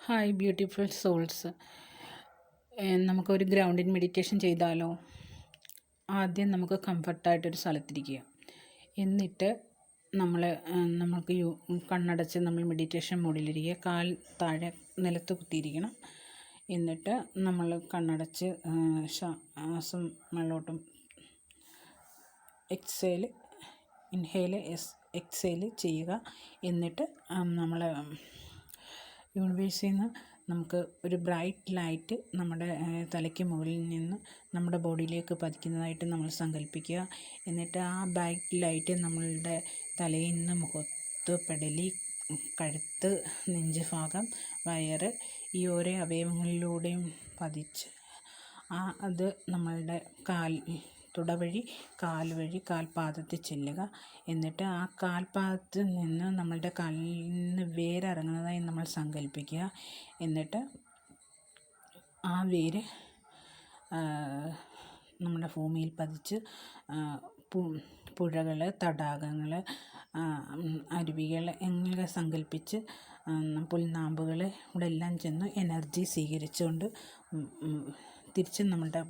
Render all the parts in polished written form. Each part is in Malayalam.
Hi beautiful souls. നമുക്കൊരു ഗ്രൗണ്ടിങ് മെഡിറ്റേഷൻ ചെയ്താലോ? ആദ്യം നമുക്ക് കംഫർട്ടായിട്ടൊരു സ്ഥലത്തിരിക്കുക. എന്നിട്ട് നമുക്ക് കണ്ണടച്ച് നമ്മൾ മെഡിറ്റേഷൻ മോഡിലിരിക്കുക. കാൽ താഴെ നിലത്ത് കുത്തിയിരിക്കണം. എന്നിട്ട് നമ്മൾ കണ്ണടച്ച് ശ്വാസം മേലോട്ടും എക്സേൽ ഇൻഹേൽ എക്സേൽ ചെയ്യുക. എന്നിട്ട് നമ്മൾ യൂണിവേഴ്സിൽ നിന്ന് നമുക്ക് ഒരു ബ്രൈറ്റ് ലൈറ്റ് നമ്മുടെ തലയ്ക്ക് മുകളിൽ നിന്ന് നമ്മുടെ ബോഡിയിലേക്ക് പതിക്കുന്നതായിട്ട് നമ്മൾ സങ്കല്പിക്കുക. എന്നിട്ട് ആ ബ്രൈറ്റ് ലൈറ്റ് നമ്മളുടെ തലയിൽ നിന്ന് മുഖത്ത്, പെടലി, കഴുത്ത്, നെഞ്ച് ഭാഗം, വയറ്, ഈ ഓരോ അവയവങ്ങളിലൂടെയും പതിച്ച് അത് നമ്മളുടെ തുടവഴി കാൽ വഴി കാൽപാദത്തിൽ ചെല്ലുക. എന്നിട്ട് ആ കാൽപാദത്തിൽ നിന്ന് നമ്മളുടെ കാലിൽ നിന്ന് വേരിറങ്ങുന്നതായി നമ്മൾ സങ്കല്പിക്കുക. എന്നിട്ട് ആ വേര് നമ്മുടെ ഭൂമിയിൽ പതിച്ച് പുഴകൾ, തടാകങ്ങൾ, അരുവികൾ എന്നിവ സങ്കല്പിച്ച് പുൽനാമ്പുകൾ ഇവിടെ എല്ലാം ചെന്ന് എനർജി സ്വീകരിച്ചുകൊണ്ട് തിരിച്ച് നമ്മുടെ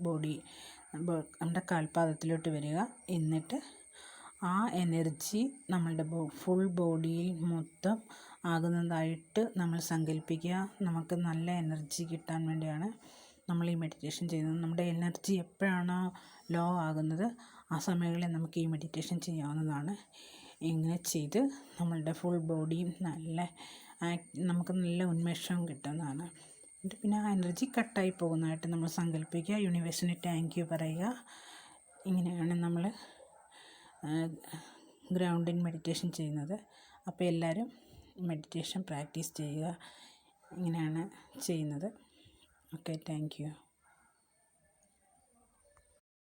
കാൽപാദത്തിലോട്ട് വരിക. എന്നിട്ട് ആ എനർജി നമ്മളുടെ ഫുൾ ബോഡിയിൽ മൊത്തം ആകുന്നതായിട്ട് നമ്മൾ സങ്കല്പിക്കുക. നമുക്ക് നല്ല എനർജി കിട്ടാൻ വേണ്ടിയാണ് നമ്മൾ ഈ മെഡിറ്റേഷൻ ചെയ്യുന്നത്. നമ്മുടെ എനർജി എപ്പോഴാണോ ലോ ആകുന്നത് ആ സമയങ്ങളിൽ നമുക്ക് ഈ മെഡിറ്റേഷൻ ചെയ്യാവുന്നതാണ്. ഇങ്ങനെ ചെയ്ത് നമ്മളുടെ ഫുൾ ബോഡിയും നമുക്ക് നല്ല ഉന്മേഷം കിട്ടുന്നതാണ്. എന്നിട്ട് പിന്നെ ആ എനർജി കട്ടായി പോകുന്നതായിട്ട് നമ്മൾ സങ്കല്പിക്കുക. യൂണിവേഴ്സിന് താങ്ക് യു പറയുക. ഇങ്ങനെയാണ് നമ്മൾ ഗ്രൗണ്ടിങ് മെഡിറ്റേഷൻ ചെയ്യുന്നത്. അപ്പോൾ എല്ലാവരും മെഡിറ്റേഷൻ പ്രാക്ടീസ് ചെയ്യുക. ഇങ്ങനെയാണ് ചെയ്യുന്നത്. Okay, thank you.